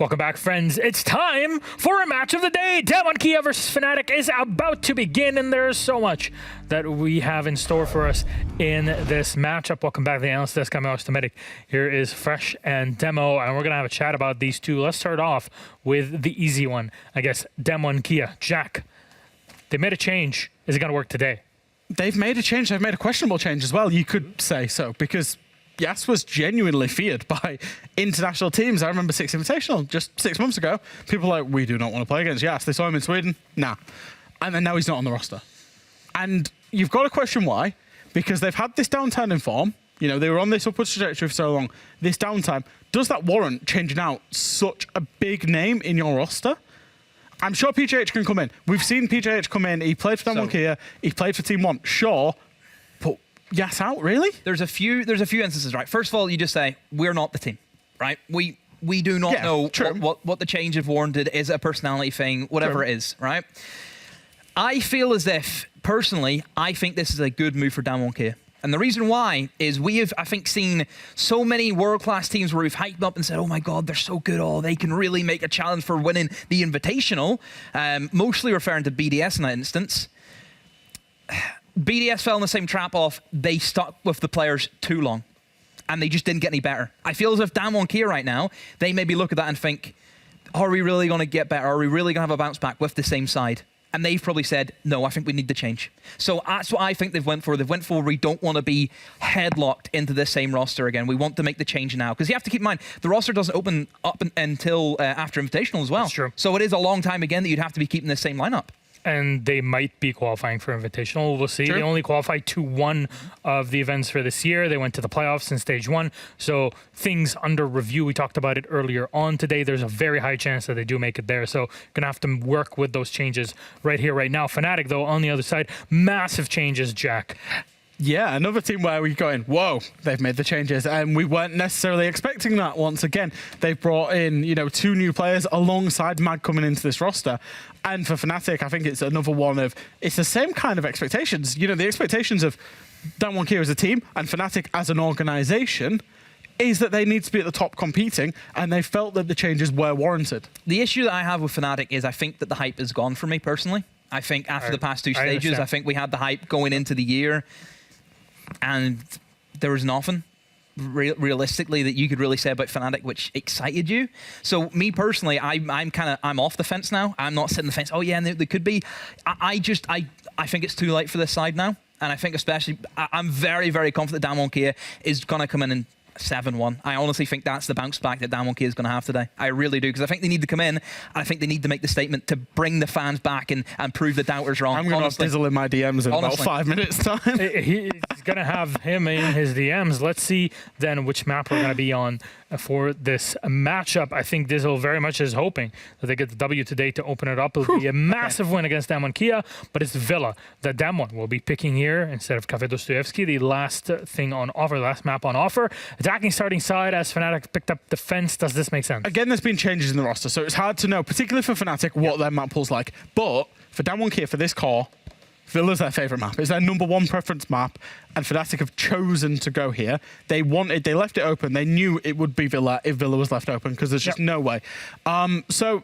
Welcome back, friends. It's time for a match of the day. DWG versus FNATIC is about to begin, and there's so much that we have in store for us in this matchup. Welcome back to the Analyst Desk. I'm Alex Dometic. Here is Fresh and Demo, and we're going to have a chat about these two. Let's start off with the easy one, I guess. DWG. Jack, they made a change. Is it going to work today? They've made a change. They've made a questionable change as well, you could say so, because Yas was genuinely feared by international teams. I remember Six Invitational just 6 months ago. People were like, we do not want to play against Yas. They saw him in Sweden. Nah. And then now he's not on the roster. And you've got to question why, because they've had this downturn in form. You know, they were on this upward trajectory for so long. This downtime, does that warrant changing out such a big name in your roster? I'm sure PJH can come in. We've seen PJH come in. He played for DWG. He played for Team 1. Sure. But Yas out, really? There's a few instances, right? First of all, you just say, we're not the team, right? We do not know what the change have warranted. Is it a personality thing? Whatever it is, right? I feel as if, personally, I think this is a good move for DWG. And the reason why is we have, I think, seen so many world-class teams where we've hyped up and said, oh my God, they're so good. Oh, they can really make a challenge for winning the Invitational, mostly referring to BDS in that instance. BDS fell in the same trap of they stuck with the players too long and they just didn't get any better. I feel as if DWG right now, they maybe look at that and think, are we really going to get better? Are we really going to have a bounce back with the same side? And they've probably said, no, I think we need to change. So that's what I think they've went for. They've went for, we don't want to be headlocked into the same roster again. We want to make the change now. Because you have to keep in mind, the roster doesn't open up until after Invitational as well. That's true. So it is a long time again that you'd have to be keeping the same lineup. And they might be qualifying for Invitational. We'll see. True. They only qualified to one of the events for this year. They went to the playoffs in stage 1. So things under review. We talked about it earlier on today. There's a very high chance that they do make it there. So going to have to work with those changes right here, right now. FNATIC, though, on the other side, massive changes, Jack. Yeah, another team where we go in, whoa, they've made the changes, and we weren't necessarily expecting that once again. They've brought in, you know, 2 new players alongside Mag coming into this roster. And for FNATIC, I think it's another one of, it's the same kind of expectations. You know, the expectations of DWG as a team and FNATIC as an organization is that they need to be at the top competing, and they felt that the changes were warranted. The issue that I have with FNATIC is I think that the hype is gone for me personally. I think after the past 2 stages, I think we had the hype going into the year, and there was nothing realistically that you could really say about FNATIC which excited you. So me personally, I'm off the fence now. I'm not sitting on the fence. Oh yeah, and they could be. I think it's too late for this side now, and I think especially I'm very, very confident DWG is gonna come in and 7-1. I honestly think that's the bounce back that DWG is going to have today. I really do, because I think they need to come in, and I think they need to make the statement to bring the fans back and prove the doubters wrong. I'm going to dizzle in my DMs in about 5 minutes time. He's going to have him in his DMs. Let's see then which map we're going to be on for this matchup. I think Dizzle very much is hoping that they get the W today to open it up. It'll be a massive win against DWG, but it's Villa that Damwon will be picking here instead of Café Dostoevsky, the last thing on offer, last map on offer. Attacking starting side as FNATIC picked up defense. Does this make sense? Again, there's been changes in the roster, so it's hard to know, particularly for FNATIC, what their map pool's like. But for DWG, for this core, Villa's their favourite map. It's their #1 preference map, and FNATIC have chosen to go here. They left it open. They knew it would be Villa if Villa was left open, because there's just no way. So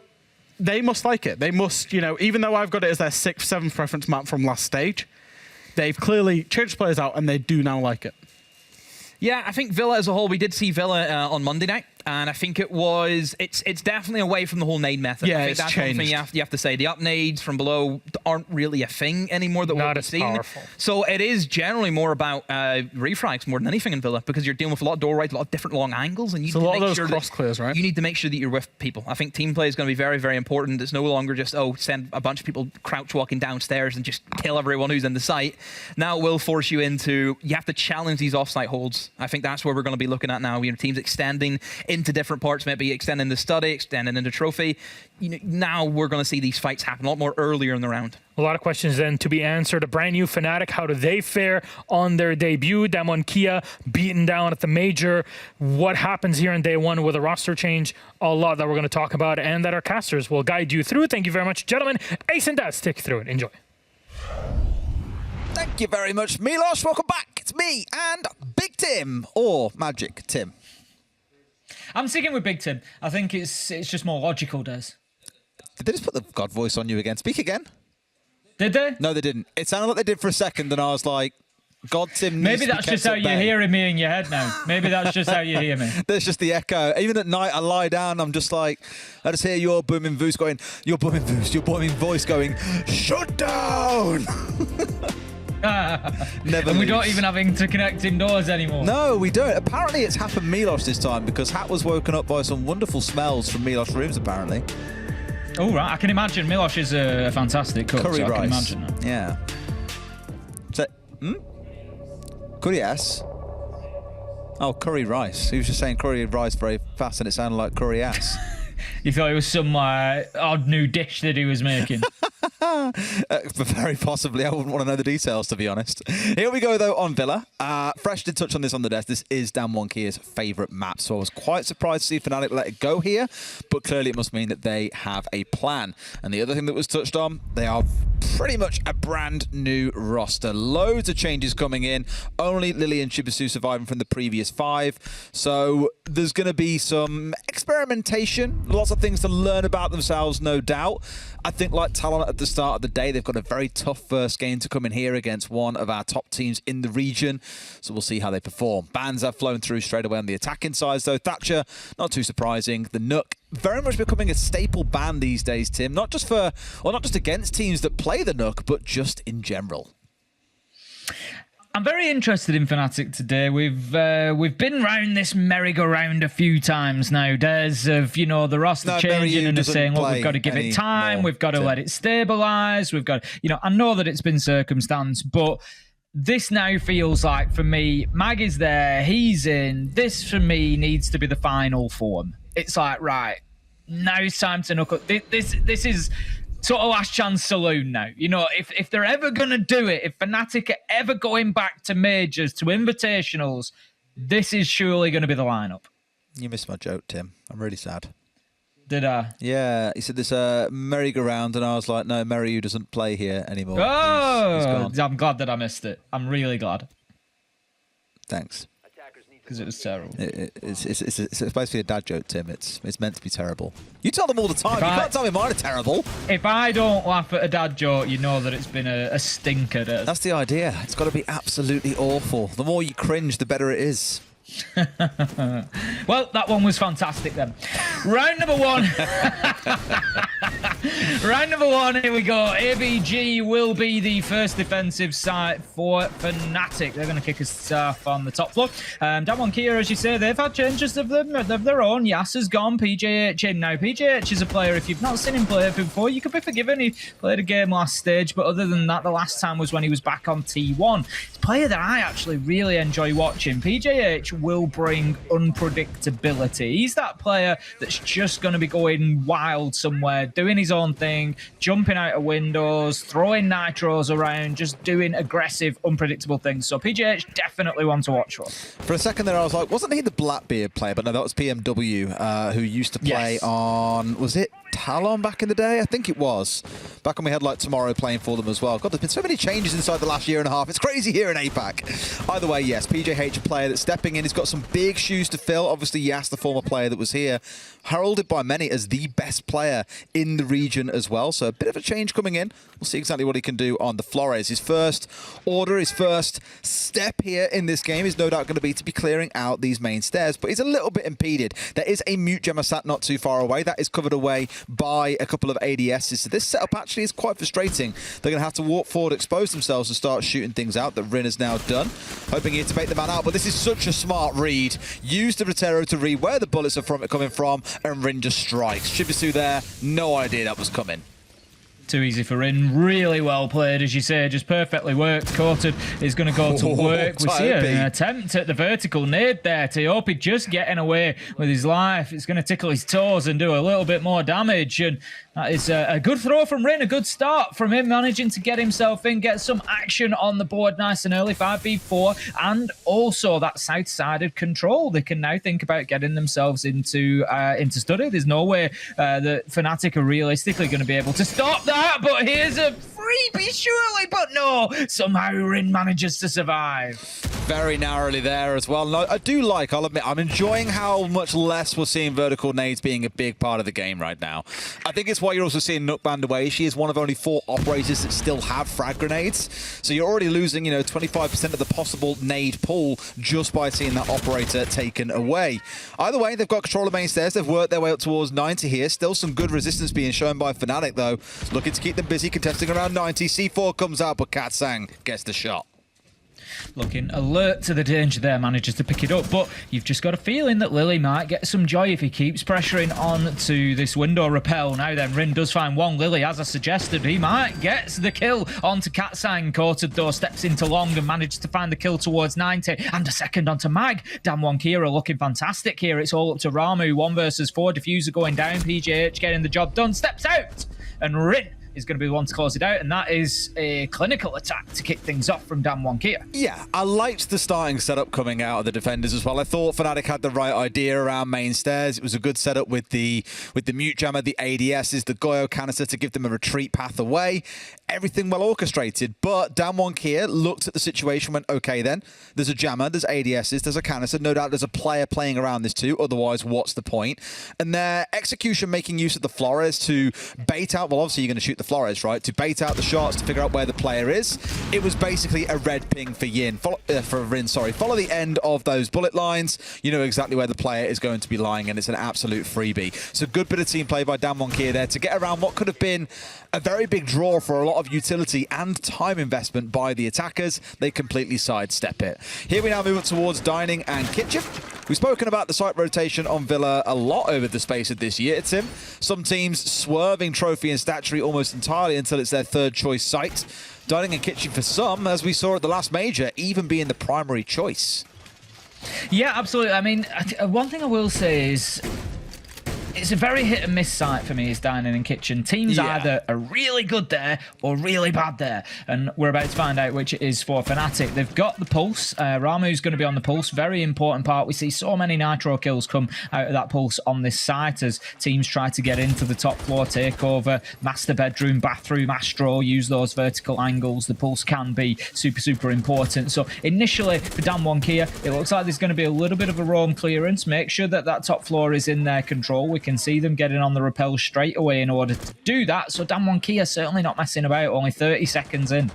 they must like it. They must, you know, even though I've got it as their 6th, 7th preference map from last stage, they've clearly changed players out, and they do now like it. Yeah, I think Villa as a whole, we did see Villa on Monday night, and I think it's definitely away from the whole nade method. Yeah, I think it's that's changed. One thing you have to say. The up nades from below aren't really a thing anymore that we're seeing. Powerful. So it is generally more about refrags more than anything in Villa, because you're dealing with a lot of door rides, a lot of different long angles, and you need to make sure cross clears, right? You need to make sure that you're with people. I think team play is going to be very, very important. It's no longer just, oh, send a bunch of people crouch walking downstairs and just kill everyone who's in the site. Now it will force you into, you have to challenge these offsite holds. I think that's where we're going to be looking at now. You know, teams extending into different parts, maybe extending the study, extending into trophy. You know, now we're going to see these fights happen a lot more earlier in the round. A lot of questions then to be answered. A brand new FNATIC, how do they fare on their debut? DWG beaten down at the major. What happens here in day 1 with a roster change? A lot that we're going to talk about and that our casters will guide you through. Thank you very much, gentlemen. Ace and Daz, take you through it. Enjoy. Thank you very much, Milos. Welcome back. It's me and Big Tim, or Magic Tim. I'm sticking with Big Tim. I think it's just more logical, Des. Did they just put the God voice on you again? Speak again. Did they? No, they didn't. It sounded like they did for a second, and I was like, God, Tim. Maybe that's just how you're hearing me in your head now. Maybe that's just how you hear me. There's just the echo. Even at night, I lie down. I'm just like, I just hear your booming voice going, your booming voice going, shut down. Never. And we don't even have interconnect indoors anymore. No, we don't. Apparently, it's happened Milos this time because Hat was woken up by some wonderful smells from Milos' rooms. Apparently. Oh right, I can imagine. Milos is a fantastic cook. Curry so rice. I can imagine that. Yeah. So, curry ass. Oh, curry rice. He was just saying curry rice very fast, and it sounded like curry ass. You thought it was some odd new dish that he was making. Very possibly. I wouldn't want to know the details, to be honest. Here we go, though, on Villa. Fresh did touch on this on the desk. This is Dan Wonkier's favourite map, so I was quite surprised to see FNATIC let it go here, but clearly it must mean that they have a plan. And the other thing that was touched on, they are pretty much a brand new roster. Loads of changes coming in. Only Lily and Chibisu surviving from the previous 5. So there's going to be some experimentation. Lots of things to learn about themselves, no doubt. I think like Talon at the start of the day, they've got a very tough first game to come in here against one of our top teams in the region. So we'll see how they perform. Bans have flown through straight away on the attacking side, though. Thatcher, not too surprising. The Nook, very much becoming a staple ban these days, Tim. Not just for, or not just against teams that play the Nook, but just in general. I'm very interested in FNATIC today. We've been round this merry-go-round a few times now, Des, of, you know, the roster changing and saying, look, we've got to give it time, we've got to let it stabilise, we've got, you know, I know that it's been circumstance, but this now feels like, for me, Mag is there, he's in, this for me needs to be the final form. It's like, right, now it's time to knuckle. This is sort of last chance saloon now. You know, if they're ever going to do it, if FNATIC are ever going back to majors, to invitationals, this is surely going to be the lineup. You missed my joke, Tim. I'm really sad. Did I? Yeah, he said this merry-go-round, and I was like, no, Merriu doesn't play here anymore. Oh, he's gone. I'm glad that I missed it. I'm really glad. Thanks. Because it was terrible. It's supposed to be a dad joke, Tim. It's meant to be terrible. You tell them all the time. You can't tell me mine are terrible. If I don't laugh at a dad joke, you know that it's been a stinker. That's the idea. It's got to be absolutely awful. The more you cringe, the better it is. Well, that one was fantastic then. Round number 1. Round number 1, here we go. ABG will be the first defensive side for FNATIC. They're going to kick us off on the top floor. Dan Wonkier, as you say, they've had changes of their own. Yas has gone, PJH in now. PJH is a player, if you've not seen him play before, you could be forgiven. He played a game last stage, but other than that, the last time was when he was back on T1. It's a player that I actually really enjoy watching. PJH will bring unpredictability. He's that player that's just going to be going wild somewhere, doing his own thing, jumping out of windows, throwing nitros around, just doing aggressive, unpredictable things. So PJH definitely one to watch for. For a second there, I was like, wasn't he the Blackbeard player? But no, that was PMW, who used to play on, was it Talon back in the day? I think it was. Back when we had like Tomorrow playing for them as well. God, there's been so many changes inside the last year and a half. It's crazy here in APAC. Either way, yes, PJH, a player that's stepping in. He's got some big shoes to fill. Obviously, Yas, the former player that was here, heralded by many as the best player in the region as well. So a bit of a change coming in. We'll see exactly what he can do on the Flores. His first order, his first step here in this game is no doubt going to be clearing out these main stairs, but he's a little bit impeded. There is a mute gemma sat not too far away. That is covered away by a couple of ADSs. So this setup actually is quite frustrating. They're going to have to walk forward, expose themselves, and start shooting things out that Rin has now done. Hoping here to make the man out, but this is such a smart read. Use the Rotero to read where the bullets are coming from, and Rin just strikes. Chibisu there, no idea that was coming. Too easy for Rin. Really well played, as you say. Just perfectly worked. Courted is going to go to work. We see an attempt at the vertical nade there. Teopi just getting away with his life. It's going to tickle his toes and do a little bit more damage. And that is a good throw from Rin. A good start from him, managing to get himself in, get some action on the board nice and early. 5v4. And also that south-sided control. They can now think about getting themselves into study. There's no way that FNATIC are realistically going to be able to stop that. But here's a freebie, surely, but no. Somehow Rin manages to survive. very narrowly there as well. No, I do like, I'll admit, I'm enjoying how much less we're seeing vertical nades being a big part of the game right now. I think it's why you're also seeing Nook banned away. She is one of only 4 operators that still have frag grenades. So you're already losing, 25% of the possible nade pool just by seeing that operator taken away. Either way, they've got control of main stairs. They've worked their way up towards 90 here. Still some good resistance being shown by FNATIC, though. Looking to keep them busy, contesting around 90. C4 comes out, but Katsang gets the shot. Looking alert to the danger there, manages to pick it up, but you've just got a feeling that Lily might get some joy if he keeps pressuring on to this window rappel. Now then, Rin does find one. Lily, as I suggested, he might get the kill onto Katsang. Courted though, steps into long and manages to find the kill towards 90, and a second onto Mag. Damwon Kira looking fantastic here. It's all up to Ramu, 1 versus 4, diffuser going down, PJH getting the job done, steps out, and Rin is going to be the one to close it out, and that is a clinical attack to kick things off from Damwon Kia. Yeah, I liked the starting setup coming out of the defenders as well. I thought FNATIC had the right idea around main stairs. It was a good setup with the mute jammer, the ADSs, the Goyo canister to give them a retreat path away. Everything well orchestrated, but Damwon Kia looked at the situation, went, okay then, there's a jammer, there's ADSs, there's a canister, no doubt there's a player playing around this too, otherwise what's the point? And their execution making use of the Flores to bait out, well obviously you're going to shoot the Flores, right? To bait out the shots, to figure out where the player is. It was basically a red ping for Rin. Follow the end of those bullet lines, you know exactly where the player is going to be lying, and it's an absolute freebie. So good bit of team play by Damwon Kia there to get around what could have been a very big draw for a lot of utility and time investment by the attackers. They completely sidestep it. Here we now move towards dining and kitchen. We've spoken about the site rotation on Villa a lot over the space of this year, Tim. Some teams swerving trophy and statuary almost entirely until it's their third choice site. Dining and kitchen for some, as we saw at the last major, even being the primary choice. Yeah, absolutely. I mean, one thing I will say is it's a very hit and miss site for me, is dining and kitchen. Teams either are really good there or really bad there, and we're about to find out which it is for FNATIC. They've got the pulse. Ramu's going to be on the pulse. Very important part. We see so many nitro kills come out of that pulse on this site as teams try to get into the top floor, take over master bedroom, bathroom, Astro, use those vertical angles. The pulse can be super, super important. So initially for Damwon Kia, it looks like there's going to be a little bit of a roam clearance. Make sure that that top floor is in their control. We can see them getting on the rappel straight away in order to do that. So Damwon Kia certainly not messing about, only 30 seconds in.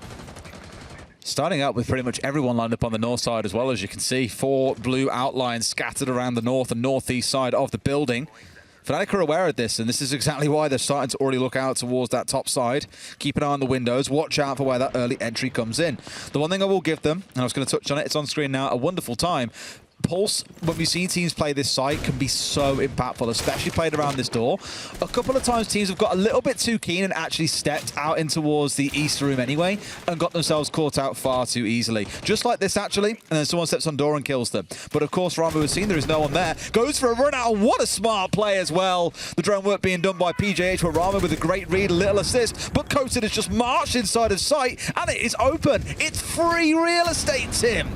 Starting out with pretty much everyone lined up on the north side as well, as you can see. 4 blue outlines scattered around the north and northeast side of the building. FNATIC are aware of this, and this is exactly why they're starting to already look out towards that top side. Keep an eye on the windows. Watch out for where that early entry comes in. The one thing I will give them, and I was going to touch on it, it's on screen now, a wonderful time. Pulse, when we've seen teams play this site, can be so impactful, especially played around this door. A couple of times teams have got a little bit too keen and actually stepped out in towards the east room anyway and got themselves caught out far too easily. Just like this, actually, and then someone steps on door and kills them. But of course, Ramu has seen there is no one there. Goes for a run out, and what a smart play as well. The drone work being done by PJH, where Ramu with a great read, a little assist, but Coated has just marched inside of sight, and it is open. It's free real estate, Tim.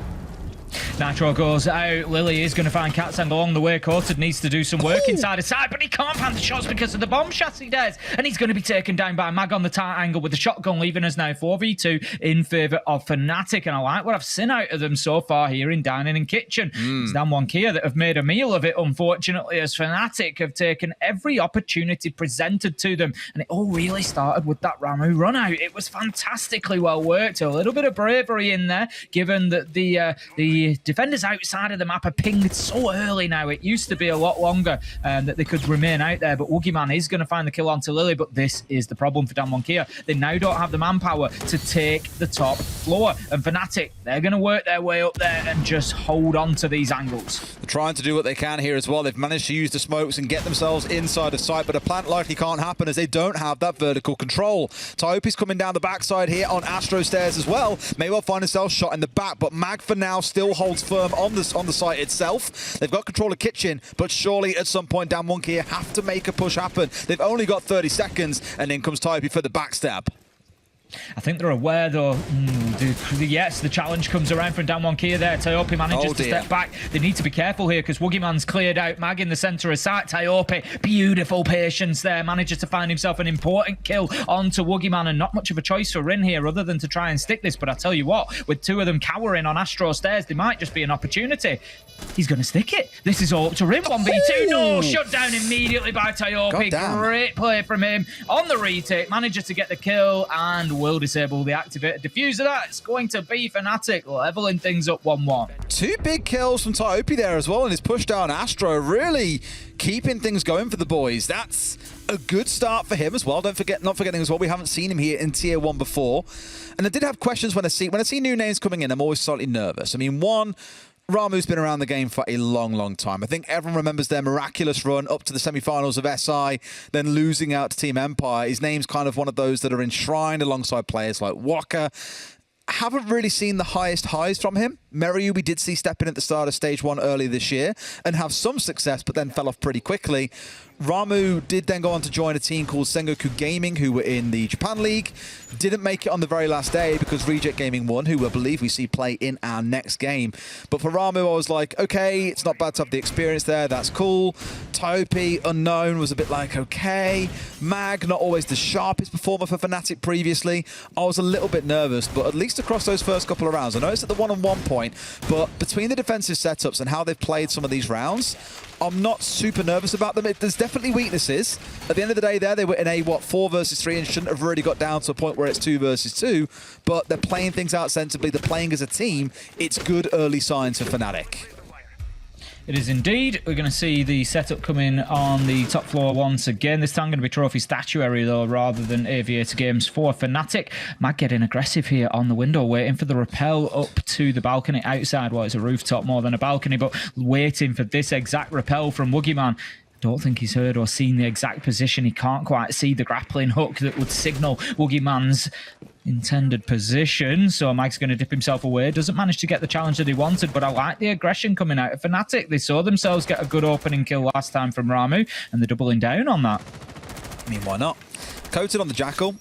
Nitro goes out. Lily is going to find Katsang along the way. Courted needs to do some work inside his side, but he can't find the shots because of the bomb chassis dares. And he's going to be taken down by Mag on the tight angle with the shotgun, leaving us now 4v2 in favour of FNATIC. And I like what I've seen out of them so far here in dining and kitchen. It's Damwon Kia that have made a meal of it, unfortunately, as FNATIC have taken every opportunity presented to them. And it all really started with that Ramu run out. It was fantastically well worked. A little bit of bravery in there, given that the defenders outside of the map are pinged so early now. It used to be a lot longer that they could remain out there, but Woogieman is going to find the kill onto Lily, but this is the problem for Damwon Kia. They now don't have the manpower to take the top floor, and FNATIC, they're going to work their way up there and just hold on to these angles. They're trying to do what they can here as well. They've managed to use the smokes and get themselves inside of sight, but a plant likely can't happen as they don't have that vertical control. Tyopi's coming down the backside here on Astro stairs as well. May well find himself shot in the back, but Mag for now still holds firm on the site itself. They've got control of kitchen, but surely at some point Damwon Kia have to make a push happen. They've only got 30 seconds, and in comes Tyopi for the backstab. I think they're aware, though. Yes, the challenge comes around from Damwon Kia there. Tyope manages to step back. They need to be careful here because Woogieman's cleared out. Mag in the centre of sight. Tyope, beautiful patience there. Manages to find himself an important kill onto Woogieman, and not much of a choice for Rin here other than to try and stick this. But I tell you what, with two of them cowering on Astro stairs, there might just be an opportunity. He's going to stick it. This is all up to Rin. 1v2. No, shut down immediately by Tyope. Great play from him on the retake. Manages to get the kill and will disable the activated diffuser. That's going to be FNATIC leveling things up 1-1. Two big kills from Tyope there as well, and his push down Astro really keeping things going for the boys. That's a good start for him as well. Not forgetting as well, we haven't seen him here in Tier 1 before. And I did have questions when I see new names coming in. I'm always slightly nervous. I mean, one, Ramu's been around the game for a long, long time. I think everyone remembers their miraculous run up to the semi-finals of SI, then losing out to Team Empire. His name's kind of one of those that are enshrined alongside players like Waka. Haven't really seen the highest highs from him. Meryu we did see step in at the start of Stage 1 earlier this year and have some success, but then fell off pretty quickly. Ramu did then go on to join a team called Sengoku Gaming, who were in the Japan League. Didn't make it on the very last day because Reject Gaming won, who I believe we see play in our next game. But for Ramu, I was like, okay, it's not bad to have the experience there. That's cool. Tyope, unknown, was a bit like, okay. Mag, not always the sharpest performer for FNATIC previously. I was a little bit nervous, but at least across those first couple of rounds, I know it's at the one-on-one point, but between the defensive setups and how they've played some of these rounds, I'm not super nervous about them. There's definitely weaknesses. At the end of the day there, they were in a, 4 versus 3 and shouldn't have really got down to a point where it's 2 versus 2, but they're playing things out sensibly. They're playing as a team. It's good early signs for FNATIC. It is indeed. We're going to see the setup come in on the top floor once again. This time going to be Trophy Statuary, though, rather than Aviator Games for FNATIC. Mag getting aggressive here on the window, waiting for the rappel up to the balcony outside. Well, it's a rooftop more than a balcony, but waiting for this exact rappel from Woogieman. Don't think he's heard or seen the exact position. He can't quite see the grappling hook that would signal Woogieman's intended position. So Mag's going to dip himself away. Doesn't manage to get the challenge that he wanted, but I like the aggression coming out of FNATIC. They saw themselves get a good opening kill last time from Ramu, and they're doubling down on that. I mean, why not? Coated on the Jackal.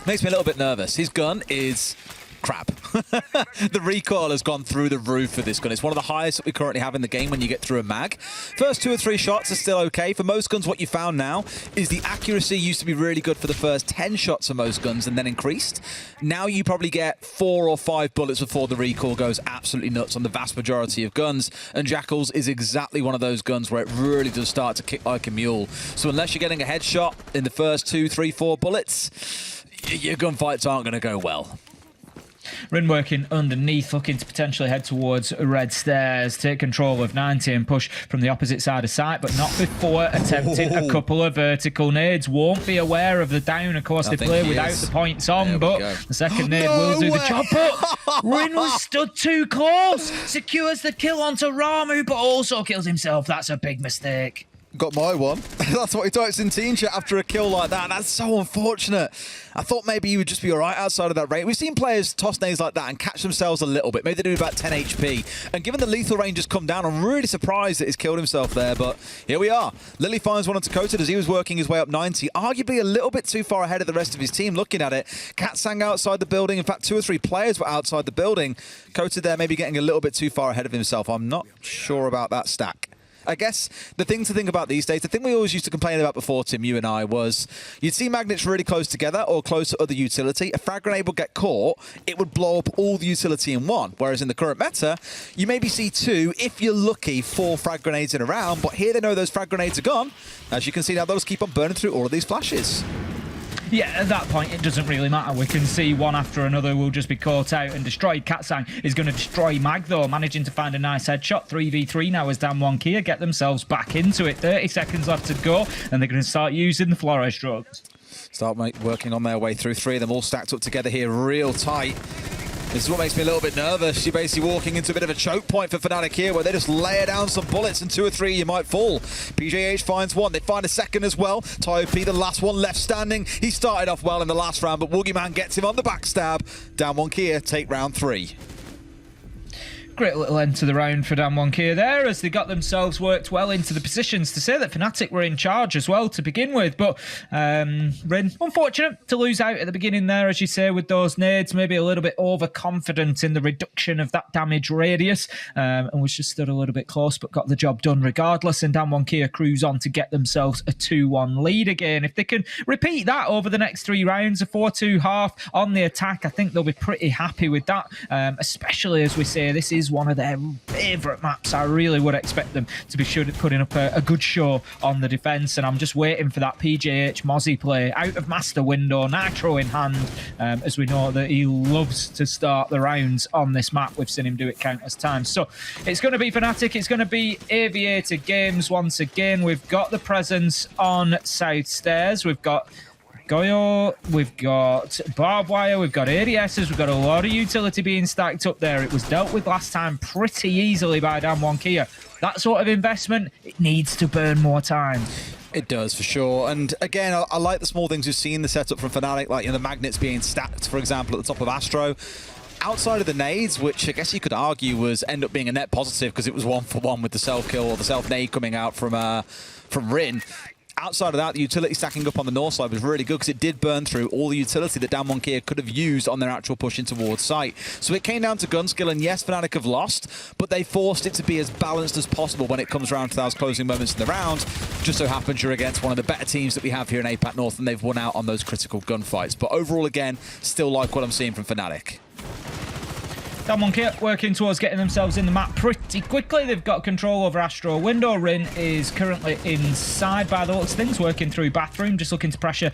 Makes me a little bit nervous. His gun is crap. The recoil has gone through the roof for this gun. It's one of the highest that we currently have in the game when you get through a mag. First 2 or 3 shots are still okay. For most guns, what you found now is the accuracy used to be really good for the first 10 shots of most guns and then increased. Now you probably get 4 or 5 bullets before the recoil goes absolutely nuts on the vast majority of guns. And Jackal's is exactly one of those guns where it really does start to kick like a mule. So unless you're getting a headshot in the first 2, 3, 4 bullets, your gunfights aren't going to go well. Rin working underneath, looking to potentially head towards red stairs, take control of 90 and push from the opposite side of sight, but not before attempting a couple of vertical nades. Won't be aware of the down. Of course, they play without the points on, but the second nade will do the job. But Rin was stood too close. Secures the kill onto Ramu, but also kills himself. That's a big mistake. Got my one. That's what he types in team chat after a kill like that. That's so unfortunate. I thought maybe he would just be all right outside of that range. We've seen players toss nades like that and catch themselves a little bit. Maybe they do about 10 HP. And given the lethal range has come down, I'm really surprised that he's killed himself there. But here we are. Lily finds one on Dakota as he was working his way up 90. Arguably a little bit too far ahead of the rest of his team looking at it. Katsang outside the building. In fact, 2 or 3 players were outside the building. Kota there maybe getting a little bit too far ahead of himself. I'm not sure about that stack. I guess the thing to think about these days, the thing we always used to complain about before, Tim, you and I, was you'd see magnets really close together or close to other utility. A frag grenade would get caught, it would blow up all the utility in one. Whereas in the current meta, you maybe see 2, if you're lucky, 4 frag grenades in a round. But here they know those frag grenades are gone. As you can see now, those keep on burning through all of these flashes. Yeah, at that point, it doesn't really matter. We can see one after another will just be caught out and destroyed. Katsang is going to destroy Mag, though, managing to find a nice headshot. 3v3 now as Damwon Kia get themselves back into it. 30 seconds left to go, and they're going to start using the Flores drugs. Start working on their way through. 3 of them all stacked up together here, real tight. This is what makes me a little bit nervous. You're basically walking into a bit of a choke point for FNATIC here, where they just layer down some bullets and 2 or 3 you might fall. PJH finds one. They find a second as well. Tyope, the last one left standing. He started off well in the last round, but Woogieman gets him on the backstab. Damwon Kia take round 3. Great little end to the round for Damwon there as they got themselves worked well into the positions. To say that FNATIC were in charge as well to begin with, but Rin, unfortunate to lose out at the beginning there, as you say, with those nades, maybe a little bit overconfident in the reduction of that damage radius, and was just stood a little bit close, but got the job done regardless, and Damwon cruise on to get themselves a 2-1 lead again. If they can repeat that over the next 3 rounds, a 4-2 half on the attack, I think they'll be pretty happy with that, especially as we say, this is one of their favourite maps. I really would expect them to be putting up a good show on the defence, and I'm just waiting for that PJH Mozzie play out of master window, Nitro in hand, as we know that he loves to start the rounds on this map. We've seen him do it countless times. So it's going to be FNATIC, it's going to be Aviator Games once again. We've got the presence on South Stairs, we've got Goyo, we've got barbed wire, we've got ADSs, we've got a lot of utility being stacked up there. It was dealt with last time pretty easily by Damwon Kia. That sort of investment, it needs to burn more time. It does, for sure. And again, I like the small things we've seen, the setup from FNATIC, like the magnets being stacked, for example, at the top of Astro. Outside of the nades, which I guess you could argue was end up being a net positive because it was 1-for-1 with the self-kill or the self-nade coming out from Rin. Outside of that, the utility stacking up on the north side was really good because it did burn through all the utility that Damwon Kia could have used on their actual push in towards site. So it came down to gun skill, and yes, FNATIC have lost, but they forced it to be as balanced as possible when it comes around to those closing moments in the round. Just so happens you're against one of the better teams that we have here in APAC North, and they've won out on those critical gunfights. But overall, again, still like what I'm seeing from FNATIC. Damwon Kia working towards getting themselves in the map pretty quickly. They've got control over Astro window. Rin is currently inside by the looks of things, working through bathroom, just looking to pressure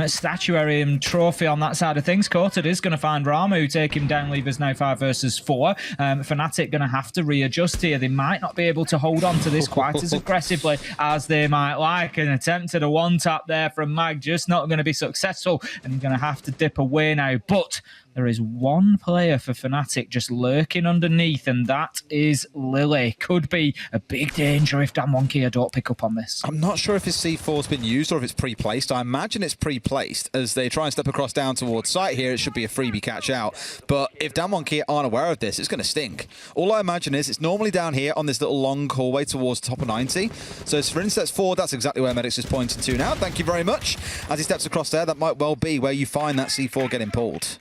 statuary and trophy on that side of things. Coated is going to find Ramu, take him down. Levers now 5 versus 4. FNATIC going to have to readjust here. They might not be able to hold on to this quite as aggressively as they might like. An attempt at a one-tap there from Mag, just not going to be successful, and he's going to have to dip away now. But there is one player for FNATIC just lurking underneath, and that is Lily. Could be a big danger if Damwon Kia don't pick up on this. I'm not sure if his C4's been used or if it's pre-placed. I imagine it's pre-placed as they try and step across down towards site here. It should be a freebie catch out. But if Damwon Kia aren't aware of this, it's going to stink. All I imagine is it's normally down here on this little long hallway towards the top of 90. So as Rin steps forward, that's exactly where Medix is pointing to now. Thank you very much. As he steps across there, that might well be where you find that C4 getting pulled.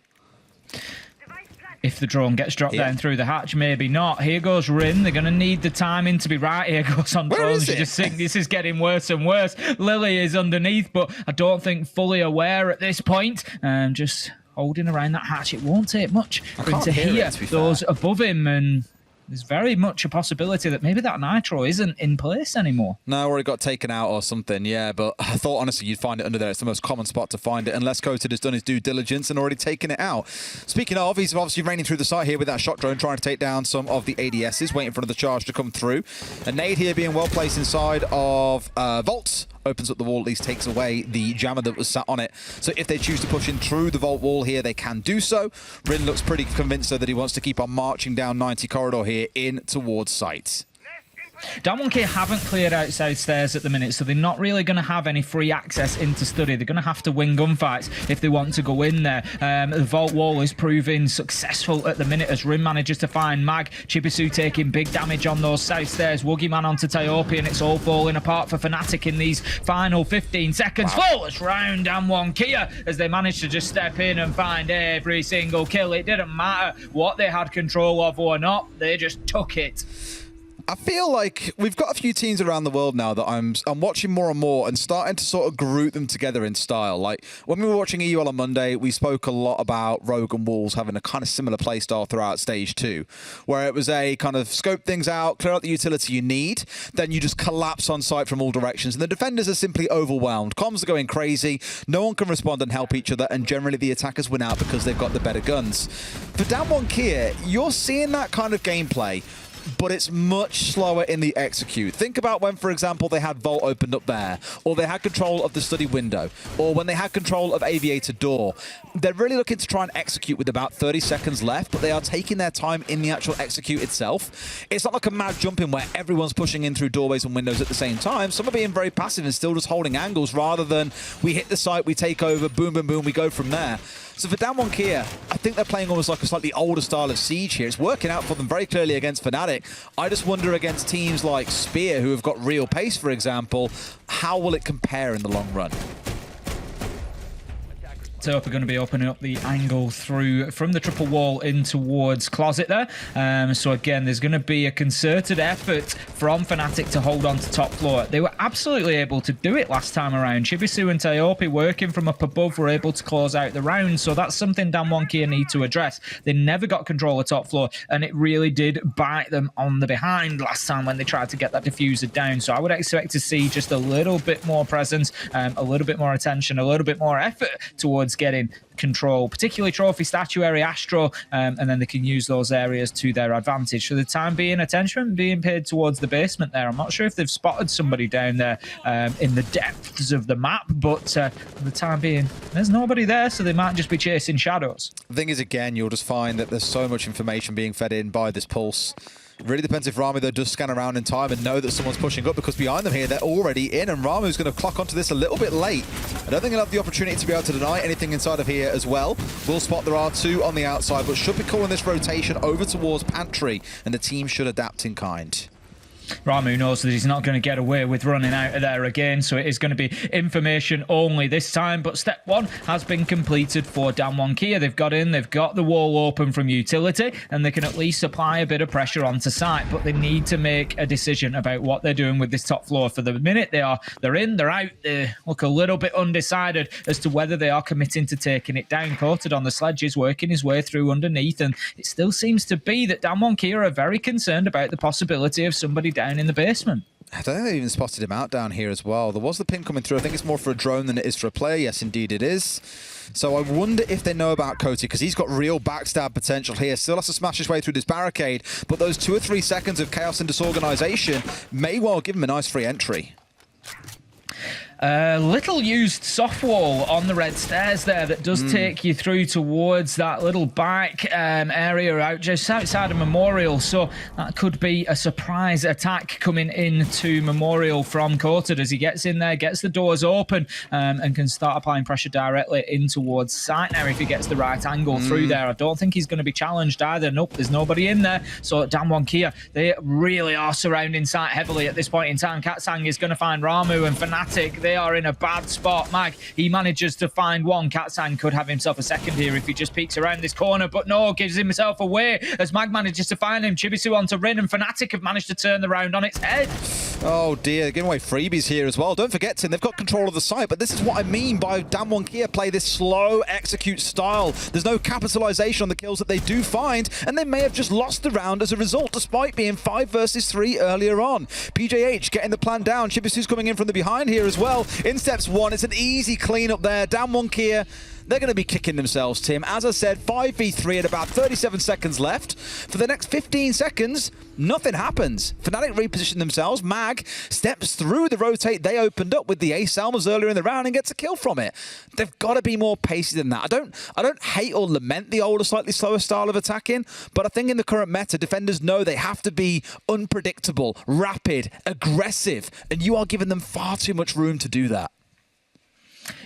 If the drone gets dropped down through the hatch, maybe not. Here goes Rin. They're going to need the timing to be right. Here goes on drones. You just think this is getting worse and worse. Lily is underneath, but I don't think fully aware at this point. Just holding around that hatch. It won't take much for him to hear those above him, and there's very much a possibility that maybe that Nitro isn't in place anymore. No, or it got taken out or something, yeah. But I thought, honestly, you'd find it under there. It's the most common spot to find it, unless Coated has done his due diligence and already taken it out. Speaking of, he's obviously raining through the site here with that shot drone, trying to take down some of the ADSs, waiting for another charge to come through. A nade here being well placed inside of Vault. Opens up the wall, at least takes away the jammer that was sat on it. So if they choose to push in through the Vault wall here, they can do so. Rin looks pretty convinced, though, that he wants to keep on marching down 90 corridor here in towards site. Damwon Kia haven't cleared out South Stairs at the minute, so they're not really going to have any free access into study. They're going to have to win gunfights if they want to go in there. The Vault wall is proving successful at the minute as Rin manages to find Mag. Chibisu taking big damage on those South Stairs. Woogie Man onto Tiopi, and it's all falling apart for FNATIC in these final 15 seconds. Wow. Flawless round, Damwon Kia, as they managed to just step in and find every single kill. It didn't matter what they had control of or not. They just took it. I feel like we've got a few teams around the world now that I'm watching more and more and starting to sort of group them together in style. Like when we were watching EUL on Monday, we spoke a lot about Rogue and Wolves having a kind of similar playstyle throughout Stage 2, where it was a kind of scope things out, clear out the utility you need, then you just collapse on site from all directions. And the defenders are simply overwhelmed. Comms are going crazy. No one can respond and help each other, and generally the attackers win out because they've got the better guns. For Damwon Kia, you're seeing that kind of gameplay, but it's much slower in the execute. Think about when, for example, they had Vault opened up there, or they had control of the study window, or when they had control of Aviator door. They're really looking to try and execute with about 30 seconds left, but they are taking their time in the actual execute itself. It's not like a mad jumping where everyone's pushing in through doorways and windows at the same time. Some are being very passive and still just holding angles rather than we hit the site, we take over, boom, boom, boom, we go from there. So for Damwon Kia, I think they're playing almost like a slightly older style of Siege here. It's working out for them very clearly against FNATIC. I just wonder against teams like Spear, who have got real pace, for example, how will it compare in the long run? Are going to be opening up the angle through from the triple wall in towards Closet there. So again, there's going to be a concerted effort from FNATIC to hold on to top floor. They were absolutely able to do it last time around. Chibisu and Taopi working from up above were able to close out the round. So that's something Damwon Kia need to address. They never got control of top floor, and it really did bite them on the behind last time when they tried to get that diffuser down. So I would expect to see just a little bit more presence, a little bit more attention, a little bit more effort towards getting control, particularly trophy, statuary, astro, and then they can use those areas to their advantage. For the time being, attention being paid towards the basement there. I'm not sure if they've spotted somebody down there in the depths of the map, but for the time being, there's nobody there, so they might just be chasing shadows. The thing is, again, you'll just find that there's so much information being fed in by this pulse. It really depends if Ramu, though, does scan around in time and know that someone's pushing up, because behind them here, they're already in, and Ramu's going to clock onto this a little bit late. I don't think he'll have the opportunity to be able to deny anything inside of here as well. Will spot there are two on the outside, but should be calling this rotation over towards Pantry, and the team should adapt in kind. Ramu knows that he's not going to get away with running out of there again, so it is going to be information only this time. But step one has been completed for Damwon Kia. They've got in, they've got the wall open from utility, and they can at least apply a bit of pressure onto site. But they need to make a decision about what they're doing with this top floor. For the minute, they're in, they're out. They look a little bit undecided as to whether they are committing to taking it down. Coated on the sledges, working his way through underneath, and it still seems to be that Damwon Kia are very concerned about the possibility of somebody down in the basement. I don't think they even spotted him out down here as well. There was the ping coming through. I think it's more for a drone than it is for a player. Yes, indeed it is. So I wonder if they know about Coty, because he's got real backstab potential here. Still has to smash his way through this barricade, but those 2 or 3 seconds of chaos and disorganization may well give him a nice free entry. Little used soft wall on the red stairs there that does take you through towards that little back area out just outside of Memorial. So that could be a surprise attack coming into Memorial from Coated as he gets in there, gets the doors open, and can start applying pressure directly in towards site now if he gets the right angle through there. I don't think he's going to be challenged either. Nope, there's nobody in there. So Damwon Kia, they really are surrounding site heavily at this point in time. Katsang is going to find Ramu, and FNATIC, they are in a bad spot. Mag, he manages to find one. Katsang could have himself a second here if he just peeks around this corner, but no, gives himself away as Mag manages to find him. Chibisu onto Rin, and FNATIC have managed to turn the round on its head. Oh dear, giving away freebies here as well. Don't forget, Tim, they've got control of the site, but this is what I mean by Damwon Kia play this slow execute style. There's no capitalization on the kills that they do find, and they may have just lost the round as a result, despite being 5 versus 3 earlier on. PJH getting the plan down. Chibisu's coming in from the behind here as well. In steps one, it's an easy clean up there. Damwon Kia, they're going to be kicking themselves, Tim. As I said, 5v3 at about 37 seconds left. For the next 15 seconds, nothing happens. FNATIC reposition themselves. Mag steps through the rotate they opened up with the Ace Salmers earlier in the round and gets a kill from it. They've got to be more pacey than that. I don't hate or lament the older, slightly slower style of attacking, but I think in the current meta, defenders know they have to be unpredictable, rapid, aggressive, and you are giving them far too much room to do that.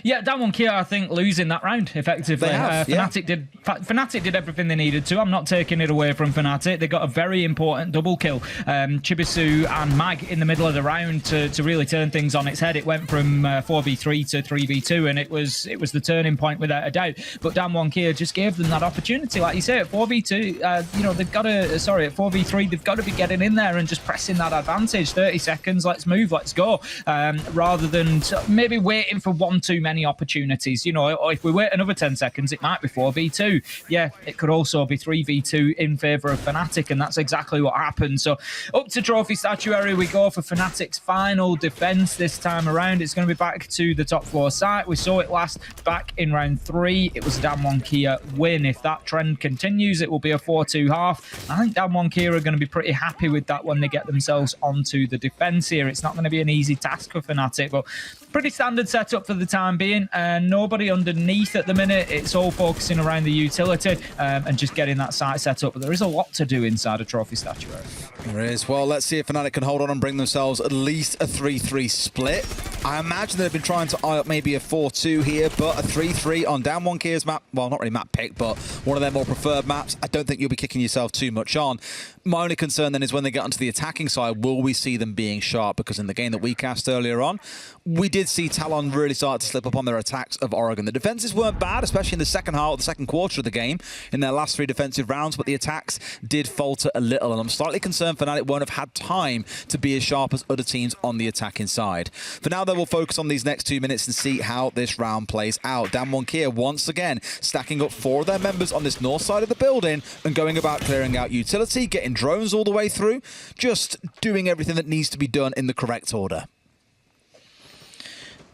Yeah, Damwon Kia, I think, losing that round effectively. They have, FNATIC did everything they needed to. I'm not taking it away from FNATIC. They got a very important double kill. Chibisu and Mag in the middle of the round to really turn things on its head. It went from 4v3 to 3v2, and it was the turning point without a doubt. But Damwon Kia just gave them that opportunity. Like you say, at 4v2, they've got to, at 4v3, they've got to be getting in there and just pressing that advantage. 30 seconds, let's move, let's go. Rather than maybe waiting for one too many opportunities. You know, if we wait another 10 seconds, it might be 4v2. Yeah, it could also be 3v2 in favour of FNATIC, and that's exactly what happened. So up to trophy statuary we go for FNATIC's final defence this time around. It's going to be back to the top floor site. We saw it last back in round 3. It was a Damwon Kia win. If that trend continues, it will be a 4-2 half. I think Damwon Kia are going to be pretty happy with that when they get themselves onto the defence here. It's not going to be an easy task for FNATIC, but pretty standard setup for the time being, and nobody underneath at the minute. It's all focusing around the utility and just getting that site set up. But there is a lot to do inside a trophy statuary. There is. Well, let's see if FNATIC can hold on and bring themselves at least a 3-3 split. I imagine they've been trying to eye up maybe a 4-2 here, but a 3-3 on Damwonkeer's map. Well, not really map pick, but one of their more preferred maps. I don't think you'll be kicking yourself too much on. My only concern then is when they get onto the attacking side, will we see them being sharp? Because in the game that we cast earlier on, we did see Talon really start to slip up on their attacks of Oregon. The defenses weren't bad, especially in the second half, the second quarter of the game, in their last 3 defensive rounds, but the attacks did falter a little, and I'm slightly concerned FNATIC won't have had time to be as sharp as other teams on the attacking side. For now, though, we'll focus on these next 2 minutes and see how this round plays out. Damwonkeer once again stacking up 4 of their members on this north side of the building and going about clearing out utility, getting drones all the way through, just doing everything that needs to be done in the correct order.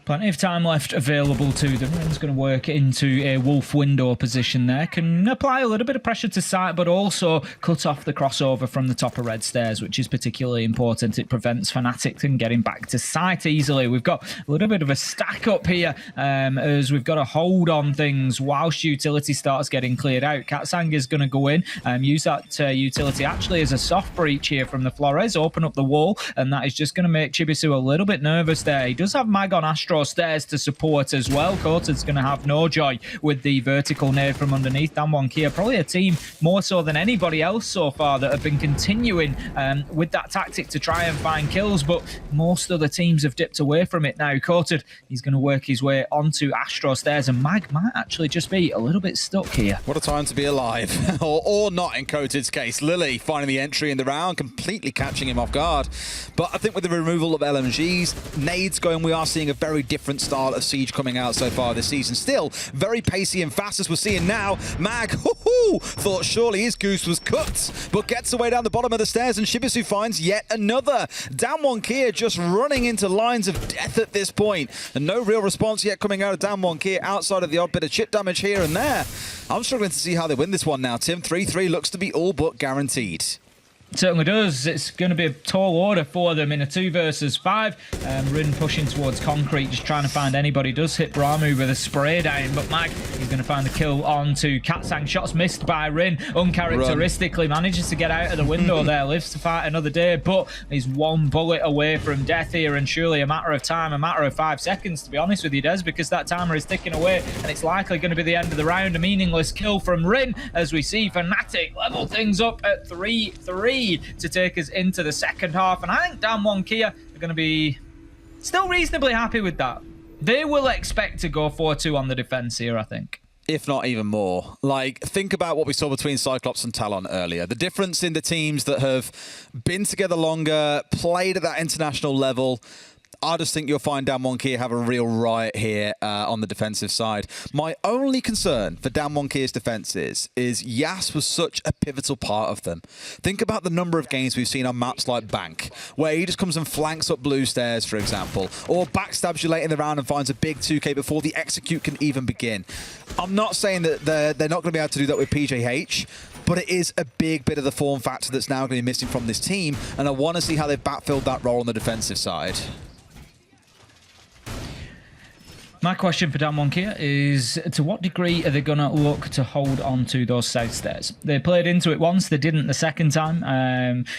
Plenty of time left available to them. Rin's going to work into a wolf window position there. Can apply a little bit of pressure to site, but also cut off the crossover from the top of red stairs, which is particularly important. It prevents FNATIC from getting back to site easily. We've got a little bit of a stack up here as we've got to hold on things whilst utility starts getting cleared out. Katsang is going to go in and use that utility actually as a soft breach here from the Flores, open up the wall, and that is just going to make Chibisu a little bit nervous there. He does have Mag on Astro stairs to support as well. Courted's going to have no joy with the vertical nade from underneath. Damwonkeer, probably a team more so than anybody else so far that have been continuing with that tactic to try and find kills, but most other teams have dipped away from it now. Courted, he's going to work his way onto Astro stairs, and Mag might actually just be a little bit stuck here. What a time to be alive. or not in Coated's case. Lily finding the entry in the round, completely catching him off guard. But I think with the removal of LMGs, nades going, we are seeing a very different style of Siege coming out so far this season. Still very pacey and fast as we're seeing now. Mag, thought surely his goose was cooked, but gets away down the bottom of the stairs, and Chibisu finds yet another. Damwonkeer just running into lines of death at this point, and no real response yet coming out of Damwonkeer outside of the odd bit of chip damage here and there. I'm struggling to see how they win this one now, Tim. 3-3 looks to be all but guaranteed. It certainly does. It's going to be a tall order for them in a 2 versus 5. Rin pushing towards concrete, just trying to find anybody. Does hit Bramu with a spray down, but Mag, he's going to find the kill onto Katsang. Shots missed by Rin. Uncharacteristically manages to get out of the window there. Lives to fight another day, but he's 1 bullet away from death here, and surely a matter of time, a matter of 5 seconds, to be honest with you, Des, because that timer is ticking away, and it's likely going to be the end of the round. A meaningless kill from Rin as we see FNATIC level things up at 3-3. To take us into the second half, and I think Damwonkeer are going to be still reasonably happy with that. They will expect to go 4-2 on the defense here, I think. If not even more. Like, think about what we saw between Cyclops and Talon earlier. The difference in the teams that have been together longer, played at that international level. I just think you'll find Damwonkeer have a real riot here on the defensive side. My only concern for Damwonkeer's defenses is Yas was such a pivotal part of them. Think about the number of games we've seen on maps like Bank, where he just comes and flanks up blue stairs, for example, or backstabs you late in the round and finds a big 2K before the execute can even begin. I'm not saying that they're not going to be able to do that with PJH, but it is a big bit of the form factor that's now going to be missing from this team, and I want to see how they've backfilled that role on the defensive side. My question for Damwonkeer is, to what degree are they going to look to hold on to those south stairs? They played into it once, they didn't the second time.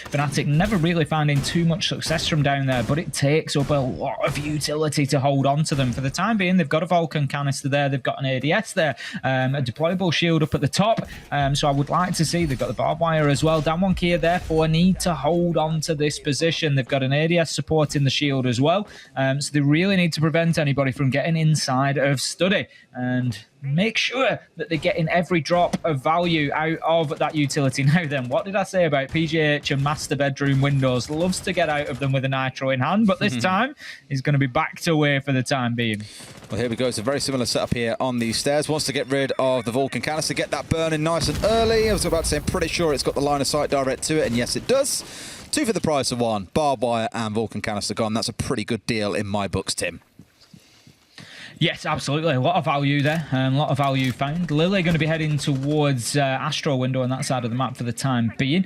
FNATIC never really finding too much success from down there, but it takes up a lot of utility to hold on to them. For the time being, they've got a Vulcan canister there, they've got an ADS there, a deployable shield up at the top, so I would like to see, they've got the barbed wire as well. Damwonkeer therefore need to hold on to this position. They've got an ADS supporting the shield as well, so they really need to prevent anybody from getting inside of Study and make sure that they're getting every drop of value out of that utility. Now then, what did I say about PJH and master bedroom windows? Loves to get out of them with a nitro in hand, but this time he's going to be backed away for the time being. Well, here we go. It's a very similar setup here on these stairs. Wants to get rid of the Vulcan canister, get that burning nice and early. I was about to say, I'm pretty sure it's got the line of sight direct to it, and yes, it does. 2 for the price of 1. Barbed wire and Vulcan canister gone. That's a pretty good deal in my books, Tim. Yes, absolutely. A lot of value there. A lot of value found. Lily going to be heading towards Astro window on that side of the map for the time being.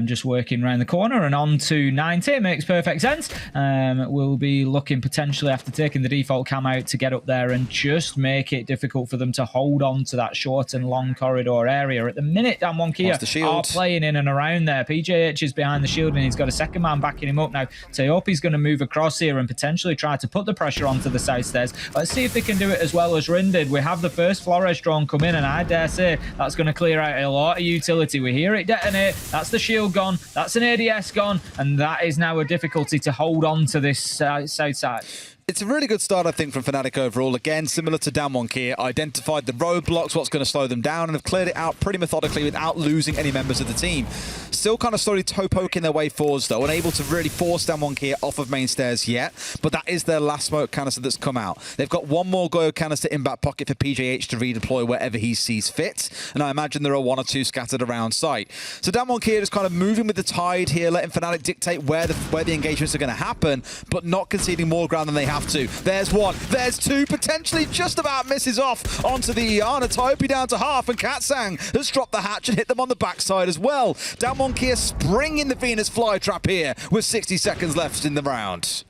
Just working around the corner and on to 90. Makes perfect sense. We'll be looking potentially after taking the default cam out to get up there and just make it difficult for them to hold on to that short and long corridor area. At the minute, Damwon Kia are playing in and around there. PJH is behind the shield and he's got a second man backing him up now. Taopi's going to move across here and potentially try to put the pressure onto the side stairs. Let's see if they can do it as well as Rin did. We have the first Flores drone come in, and I dare say that's going to clear out a lot of utility. We hear it detonate. That's the shield gone. That's an ADS gone, and that is now a difficulty to hold on to this south side. It's a really good start, I think, from FNATIC overall. Again, similar to Damwon Kia, identified the roadblocks, what's going to slow them down, and have cleared it out pretty methodically without losing any members of the team. Still kind of slowly toe-poking their way forwards, though, unable to really force Damwon Kia off of main stairs yet, but that is their last smoke canister that's come out. They've got one more Goyo canister in back pocket for PJH to redeploy wherever he sees fit, and I imagine there are one or two scattered around site. So Damwon Kia just kind of moving with the tide here, letting FNATIC dictate where the engagements are going to happen, but not conceding more ground than they have to. There's one, there's two, potentially just about misses off onto the Iana. Taopi down to half, and Katsang has dropped the hatch and hit them on the backside as well. Damwon Kia springing the Venus flytrap here with 60 seconds left in the round.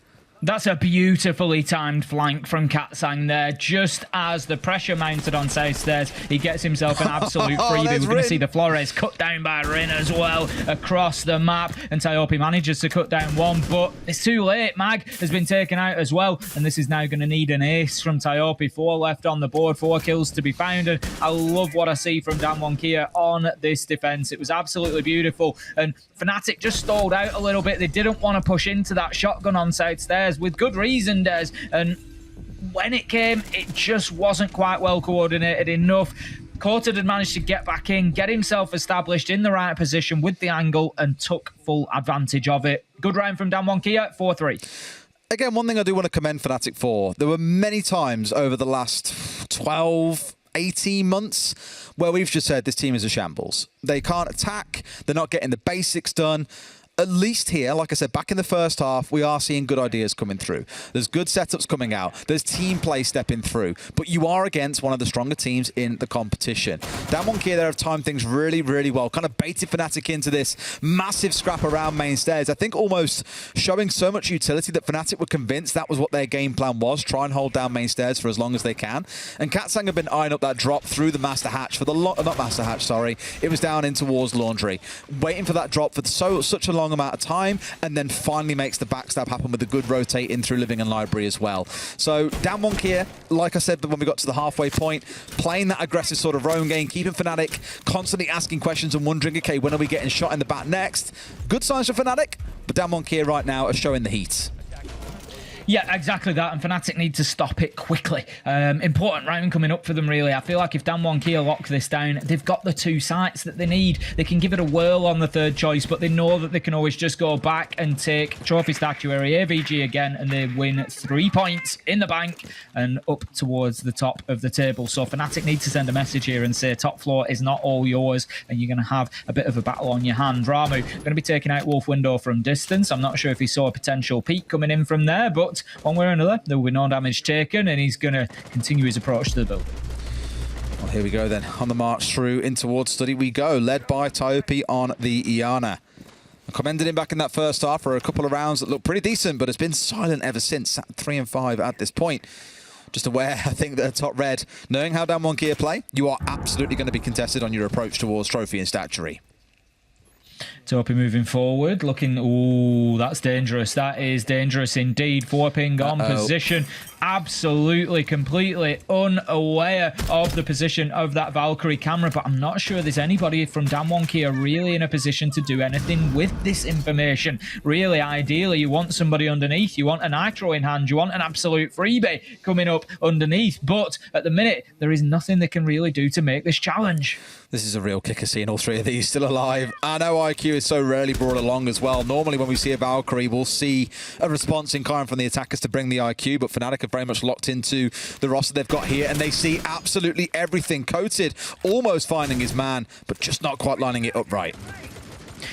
That's a beautifully timed flank from Katsang there. Just as the pressure mounted on south stairs, he gets himself an absolute freebie. We're going to see the Flores cut down by Rin as well across the map, and Taopi manages to cut down one, but it's too late. Mag has been taken out as well, and this is now going to need an ace from Taopi. 4 left on the board, 4 kills to be found, and I love what I see from Damwon Kia on this defense. It was absolutely beautiful, and FNATIC just stalled out a little bit. They didn't want to push into that shotgun on south stairs, with good reason, Des, and when it came, it just wasn't quite well coordinated enough. Corted had managed to get back in, get himself established in the right position with the angle, and took full advantage of it. Good round from Damwon Kia, 4-3. Again, one thing I do want to commend FNATIC for, there were many times over the last 12, 18 months where we've just said this team is a shambles. They can't attack, they're not getting the basics done. At least here, like I said, back in the first half, we are seeing good ideas coming through. There's good setups coming out. There's team play stepping through. But you are against one of the stronger teams in the competition. Damwon Kia there have timed things really, really well. Kind of baited FNATIC into this massive scrap around main stairs. I think almost showing so much utility that FNATIC were convinced that was what their game plan was. Try and hold down main stairs for as long as they can. And Katsang have been eyeing up that drop through the master hatch for the not master hatch, sorry. It was down in towards laundry. Waiting for that drop for such a long amount of time, and then finally makes the backstab happen with a good rotate in through living and library as well. So Damwon Kia, like I said when we got to the halfway point, playing that aggressive sort of roam game, keeping FNATIC constantly asking questions and wondering, okay, when are we getting shot in the back next? Good signs for FNATIC, but Damwon Kia right now are showing the heat. Yeah, exactly that, and FNATIC need to stop it quickly. Important round coming up for them, really. I feel like if Damwon Kia lock this down, they've got the 2 sites that they need. They can give it a whirl on the 3rd choice, but they know that they can always just go back and take Trophy Statuary, AVG again, and they win 3 points in the bank and up towards the top of the table. So FNATIC need to send a message here and say top floor is not all yours, and you're going to have a bit of a battle on your hand. Ramu going to be taking out Wolf Window from distance. I'm not sure if he saw a potential peek coming in from there, but one way or another, there will be no damage taken, and he's going to continue his approach to the build. Well, here we go then. On the march through in towards study we go, led by Taopi on the Iana. I commended him back in that first half for a couple of rounds that looked pretty decent, but it's been silent ever since, 3 and 5 at this point. Just aware, I think, that top red, knowing how Damwon Kia play, you are absolutely going to be contested on your approach towards Trophy and Statuary. Taopi moving forward, looking, ooh, that's dangerous. That is dangerous indeed. 4 ping on position. Absolutely, completely unaware of the position of that Valkyrie camera, but I'm not sure there's anybody from Damwon Kia really in a position to do anything with this information. Really, ideally, you want somebody underneath. You want a Nitro in hand. You want an absolute freebie coming up underneath. But at the minute, there is nothing they can really do to make this challenge. This is a real kicker seeing all 3 of these still alive. I know IQ is so rarely brought along as well. Normally when we see a Valkyrie, we'll see a response in kind from the attackers to bring the IQ, but FNATIC have very much locked into the roster they've got here, and they see absolutely everything. Coated almost finding his man, but just not quite lining it up right.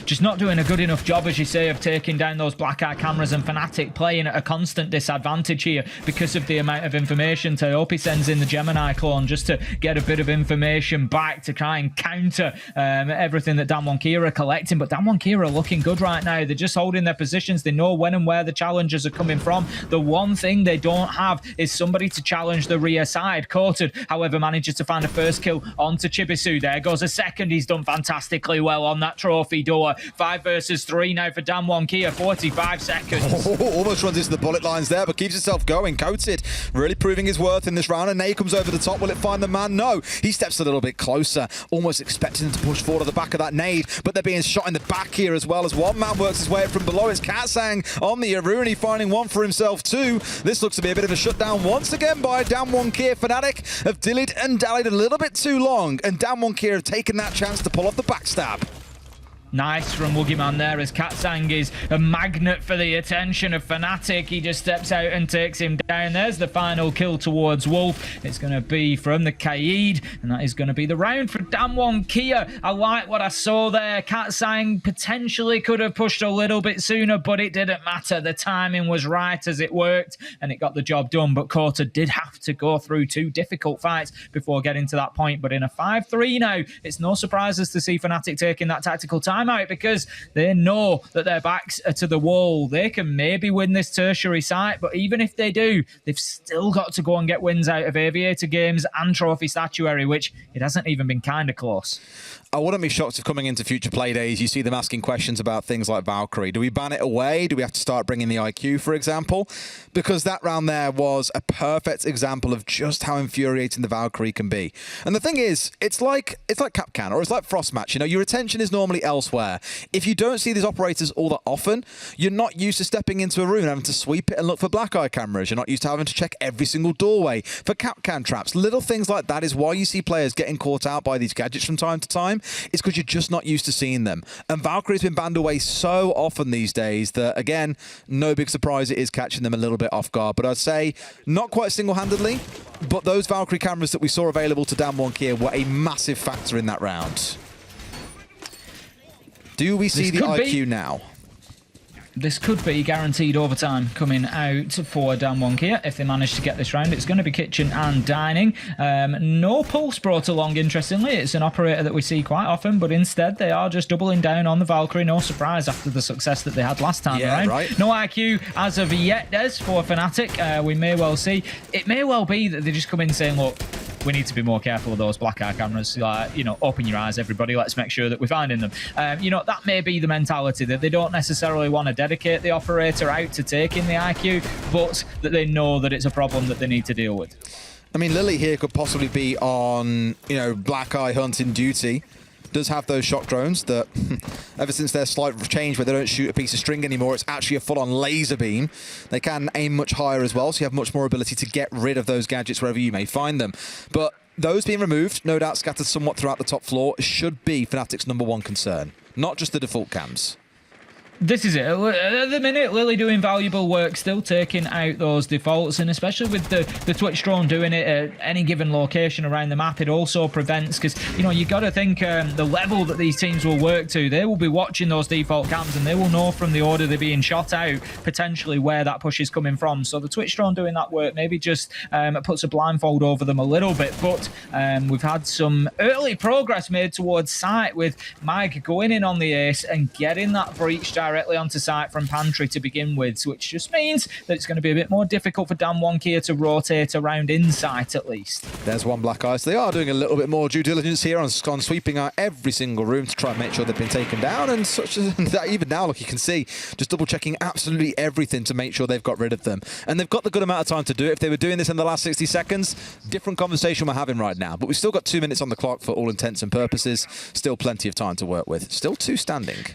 just not doing a good enough job, as you say, of taking down those black eye cameras, and FNATIC playing at a constant disadvantage here because of the amount of information. So I hope he sends in the Gemini clone just to get a bit of information back to try and counter everything that Damwon are collecting. But Damwon are looking good right now. They're just holding their positions. They know when and where the challenges are coming from. The one thing they don't have is somebody to challenge the rear side. Coated, however, manages to find a first kill onto Chibisu. There goes a second. He's done fantastically well on that trophy door. 5 versus 3 now for Damwon 45 seconds. Almost runs into the bullet lines there, but keeps himself going. Coated really proving his worth in this round. A nade comes over the top. Will it find the man? No. He steps a little bit closer, almost expecting him to push forward at the back of that nade, but they're being shot in the back here as well, as one man works his way up from below. It's Katsang on the Aruni, finding one for himself too. This looks to be a bit of a shutdown once again by Damwon FNATIC have dillied and dallied a little bit too long, and Damwon have taken that chance to pull off the backstab. Nice from Woogieman there, as Katsang is a magnet for the attention of FNATIC. He just steps out and takes him down. There's the final kill towards Wolf. It's going to be from the Kaid, and that is going to be the round for Damwon Kia. I like what I saw there. Katsang potentially could have pushed a little bit sooner, but it didn't matter. The timing was right as it worked, and it got the job done. But Kota did have to go through 2 difficult fights before getting to that point. But in a 5-3 now, it's no surprises to see FNATIC taking that tactical time out, because they know that their backs are to the wall. They can maybe win this tertiary site, but even if they do, they've still got to go and get wins out of Aviator Games and Trophy Statuary, which it hasn't even been kind of close. I wouldn't be shocked if coming into future play days you see them asking questions about things like Valkyrie. Do we ban it away? Do we have to start bringing the IQ, for example? Because that round there was a perfect example of just how infuriating the Valkyrie can be. And the thing is, it's like Capcan, or it's like Frostmatch. You know, your attention is normally elsewhere. If you don't see these operators all that often, you're not used to stepping into a room and having to sweep it and look for black eye cameras. You're not used to having to check every single doorway for Capcan traps. Little things like that is why you see players getting caught out by these gadgets from time to time. It's because you're just not used to seeing them. And Valkyrie's been banned away so often these days that, again, no big surprise it is catching them a little bit off guard. But I'd say not quite single-handedly, but those Valkyrie cameras that we saw available to Damwon Kia were a massive factor in that round. Do we see the IQ now? This could be guaranteed overtime coming out for Damwon Kia if they manage to get this round. It's going to be kitchen and dining. No pulse brought along, interestingly. It's an operator that we see quite often, but instead they are just doubling down on the Valkyrie. No surprise after the success that they had last time around. Right. No IQ as of yet, Des, for FNATIC. We may well see. It may well be that they just come in saying, look, we need to be more careful of those black eye cameras. You know, open your eyes, everybody. Let's make sure that we're finding them. You know, that may be the mentality, that they don't necessarily want to dedicate the operator out to taking the IQ, but that they know that it's a problem that they need to deal with. I mean, Lily here could possibly be on, you know, black eye hunting duty. Does have those shock drones that, ever since their slight change where they don't shoot a piece of string anymore, it's actually a full-on laser beam. They can aim much higher as well, so you have much more ability to get rid of those gadgets wherever you may find them. But those being removed, no doubt scattered somewhat throughout the top floor, should be FNATIC's #1 concern, not just the default cams. This is it. At the minute, Lily doing valuable work, still taking out those defaults, and especially with the Twitch drone doing it at any given location around the map, it also prevents, because, you know, you got to think the level that these teams will work to, they will be watching those default cams and they will know from the order they're being shot out potentially where that push is coming from. So the Twitch drone doing that work maybe just puts a blindfold over them a little bit, but we've had some early progress made towards site with Mike going in on the ace and getting that breach directly onto site from Pantry to begin with, which just means that it's going to be a bit more difficult for Damwon Kia to rotate around insight at least. There's one black eye, so they are doing a little bit more due diligence here on sweeping out every single room to try and make sure they've been taken down, and such as that, even now, look, you can see, just double checking absolutely everything to make sure they've got rid of them. And they've got the good amount of time to do it. If they were doing this in the last 60 seconds, different conversation we're having right now. But we've still got 2 minutes on the clock for all intents and purposes. Still plenty of time to work with. Still 2 standing.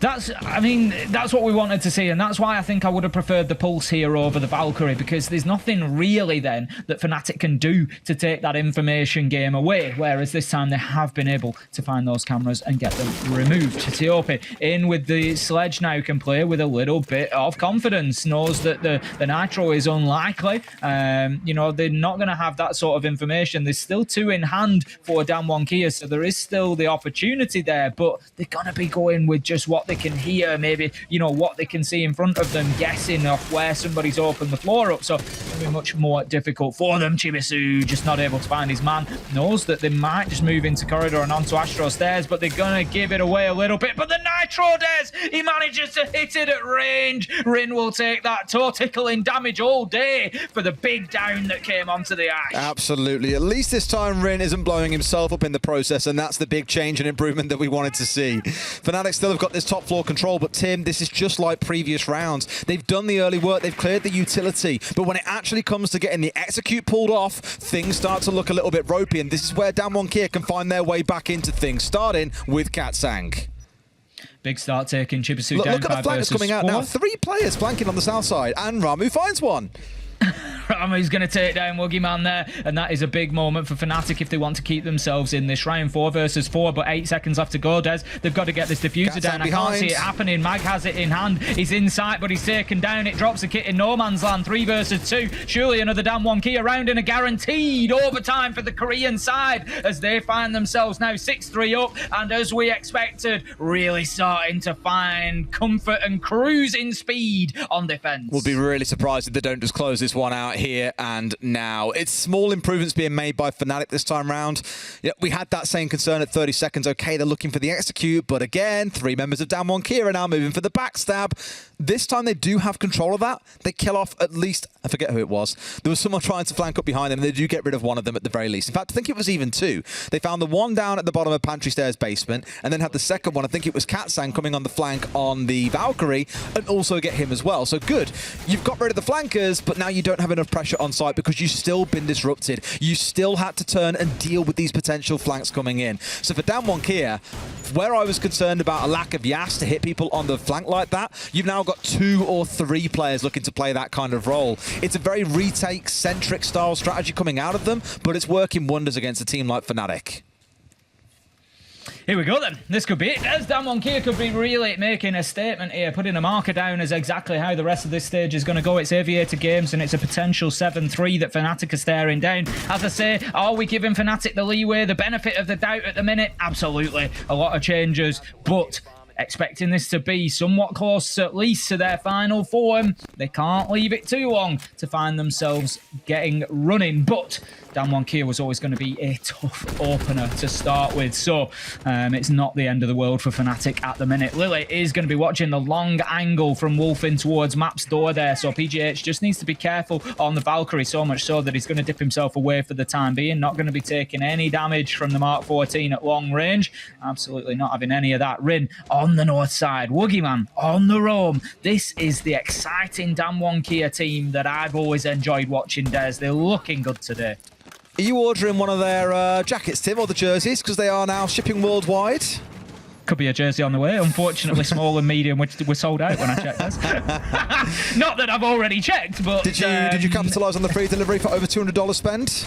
That's what we wanted to see, and that's why I think I would have preferred the Pulse here over the Valkyrie, because there's nothing really then that FNATIC can do to take that information game away, whereas this time they have been able to find those cameras and get them removed. Tiope in with the Sledge now, can play with a little bit of confidence, knows that the Nitro is unlikely. You know, they're not going to have that sort of information. There's still 2 in hand for Damwon Kia, so there is still the opportunity there, but they're going to be going with just what they can hear, maybe, you know, what they can see in front of them, guessing off where somebody's opened the floor up. So it's going to be much more difficult for them. Chibisu just not able to find his man, knows that they might just move into corridor and onto Astro stairs, but they're going to give it away a little bit. But the Nitro Des, he manages to hit it at range. Rin will take that toe tickling damage all day for the big down that came onto the Ash. Absolutely. At least this time Rin isn't blowing himself up in the process, and that's the big change and improvement that we wanted to see. FNATIC still have got this top floor control, but Tim, this is just like previous rounds. They've done the early work, they've cleared the utility, but when it actually comes to getting the execute pulled off, things start to look a little bit ropey, and this is where Damwon Kia can find their way back into things, starting with Katsang. Big start taking Chibisu down. Look at the flank that's coming out now. 3 players flanking on the south side, and Ramu finds one. Ramu's going to take down Woogieman there, and that is a big moment for FNATIC if they want to keep themselves in this round. 4 versus 4, but 8 seconds left to go, Des. They've got to get this diffuser down. I can't see it happening. Mag has it in hand. He's in sight, but he's taken down. It drops the kit in no man's land. 3 versus 2. Surely another Damwon Kia round in a guaranteed overtime for the Korean side as they find themselves now 6-3 up, and as we expected, really starting to find comfort and cruising speed on defense. We'll be really surprised if they don't just close this one out here and now. It's small improvements being made by FNATIC this time round. Yeah, we had that same concern at 30 seconds. Okay, they're looking for the execute, but again, 3 members of Damwon Kia are now moving for the backstab. This time they do have control of that. They kill off at least, I forget who it was. There was someone trying to flank up behind them, and they do get rid of one of them at the very least. In fact, I think it was even 2. They found the one down at the bottom of Pantry Stairs basement, and then had the second one, I think it was Katsang, coming on the flank on the Valkyrie, and also get him as well. So good. You've got rid of the flankers, but now you don't have enough pressure on site because you've still been disrupted. You still had to turn and deal with these potential flanks coming in. So for Damwon Kia, where I was concerned about a lack of Yas to hit people on the flank like that, you've now got 2 or 3 players looking to play that kind of role. It's a very retake-centric style strategy coming out of them, but it's working wonders against a team like FNATIC. Here we go then. This could be it. As Damwon Kia could be really making a statement here, putting a marker down as exactly how the rest of this stage is going to go. It's Aviator Games, and it's a potential 7-3 that FNATIC are staring down. As I say, are we giving FNATIC the leeway, the benefit of the doubt at the minute? Absolutely. A lot of changes, but expecting this to be somewhat close, at least to their final form. They can't leave it too long to find themselves getting running, but Damwon Kia was always going to be a tough opener to start with, so it's not the end of the world for FNATIC at the minute. Lily is going to be watching the long angle from Wolfin towards Map's door there, so PGH just needs to be careful on the Valkyrie, so much so that he's going to dip himself away for the time being. Not going to be taking any damage from the Mark 14 at long range. Absolutely not having any of that. Rin on the north side, Woogieman on the roam. This is the exciting Damwon Kia team that I've always enjoyed watching, Des. They're looking good today. Are you ordering one of their jackets, Tim, or the jerseys? Because they are now shipping worldwide. Could be a jersey on the way. Unfortunately, small and medium were sold out when I checked this. Not that I've already checked, but... Did you capitalise on the free delivery for over $200 spend?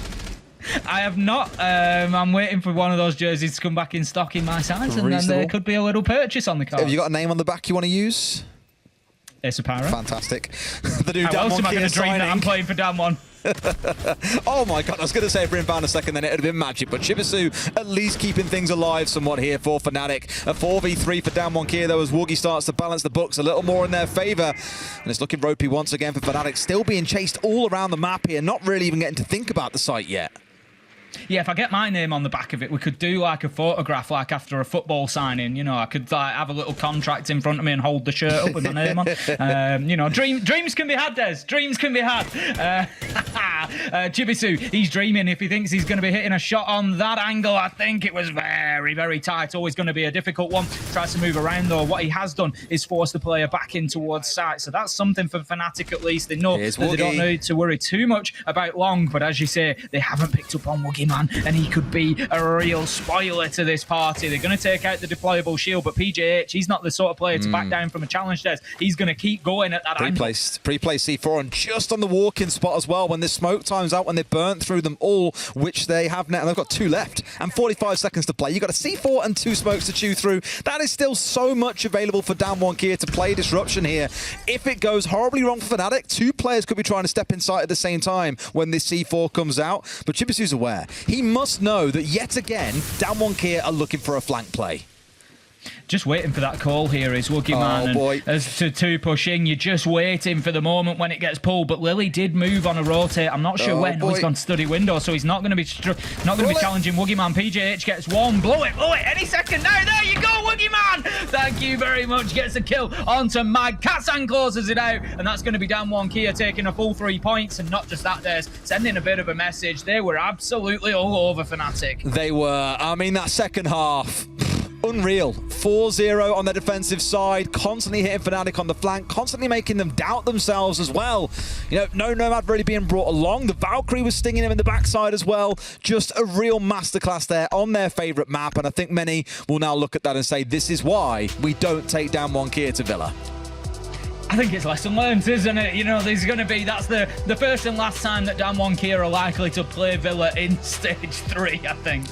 I have not. I'm waiting for one of those jerseys to come back in stock in my size, and then there could be a little purchase on the card. Have you got a name on the back you want to use? It's a Pyro. Fantastic. The new How else am I going to dream that I'm playing for Damwon? Oh my god, I was going to say if Rin found a second, then it would have been magic. But Chibisu at least keeping things alive somewhat here for FNATIC. A 4v3 for Damwon Kia, though, as Woogie starts to balance the books a little more in their favour. And it's looking ropey once again for FNATIC. Still being chased all around the map here, not really even getting to think about the site yet. Yeah, if I get my name on the back of it, we could do like a photograph, like after a football signing. You know, I could like have a little contract in front of me and hold the shirt up with my name on. You know, dreams can be had, Des. Dreams can be had. Chibisu, he's dreaming if he thinks he's going to be hitting a shot on that angle. I think it was very, very tight. Always going to be a difficult one. Tries to move around, though. What he has done is force the player back in towards site. So that's something for FNATIC at least. They know that they don't need to worry too much about Long. But as you say, they haven't picked up on Woogie Man, and he could be a real spoiler to this party. They're going to take out the deployable shield, but PJH, he's not the sort of player to back down from a challenge test. He's going to keep going at that angle. Pre-placed C4 and just on the walk-in spot as well when the smoke time's out, when they've burnt through them all, which they have now. And they've got 2 left and 45 seconds to play. You've got a C4 and 2 smokes to chew through. That is still so much available for Damwon to play disruption here. If it goes horribly wrong for FNATIC, 2 players could be trying to step inside at the same time when this C4 comes out. But Chibisu's aware. He must know that yet again, Damwon are looking for a flank play. Just waiting for that call here is Woogie Man. Boy. And as to 2 pushing, you're just waiting for the moment when it gets pulled. But Lily did move on a rotate. I'm not sure when. He's gone study window, so he's not going to be challenging Woogie Man. PJH gets 1. Blow it any second now. There you go, Woogie Man. Thank you very much. Gets a kill onto Mag. Katsan closes it out, and that's going to be Damwon Kia taking a full 3 points. And not just that, there's sending a bit of a message. They were absolutely all over FNATIC. They were. I mean, that second half. Unreal. 4-0 on the defensive side, constantly hitting FNATIC on the flank, constantly making them doubt themselves as well. You know, no Nomad really being brought along. The Valkyrie was stinging him in the backside as well. Just a real masterclass there on their favourite map, and I think many will now look at that and say, this is why we don't take down Kia to Villa. I think it's lesson learned, isn't it? You know, there's going to be, that's the first and last time that Damwon Kia are likely to play Villa in stage 3, I think.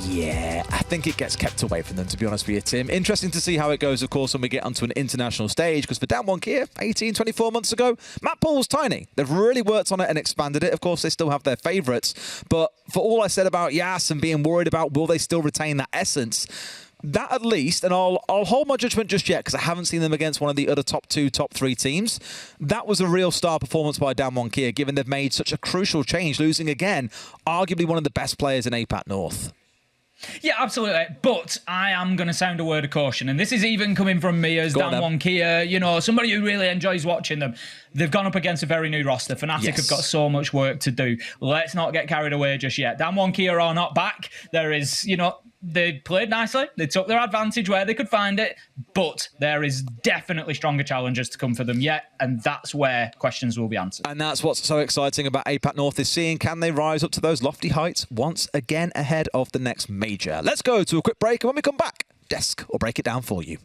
Yeah, I think it gets kept away from them, to be honest with you, Tim. Interesting to see how it goes, of course, when we get onto an international stage, because for Damwon Kia, 18, 24 months ago, map pool was tiny. They've really worked on it and expanded it. Of course, they still have their favourites. But for all I said about Yas and being worried about will they still retain that essence, that at least, and I'll hold my judgment just yet because I haven't seen them against one of the other top 2, top 3 teams. That was a real star performance by Damwon Kia, given they've made such a crucial change, losing again, arguably one of the best players in APAC North. Yeah, absolutely. But I am going to sound a word of caution. And this is even coming from me as Damwon Kia, you know, somebody who really enjoys watching them. They've gone up against a very new roster. FNATIC have got so much work to do. Let's not get carried away just yet. Damwon Kia are not back. There is, you know, they played nicely. They took their advantage where they could find it. But there is definitely stronger challenges to come for them yet. And that's where questions will be answered. And that's what's so exciting about APAC North is seeing can they rise up to those lofty heights once again ahead of the next major. Let's go to a quick break. And when we come back, Desk will break it down for you.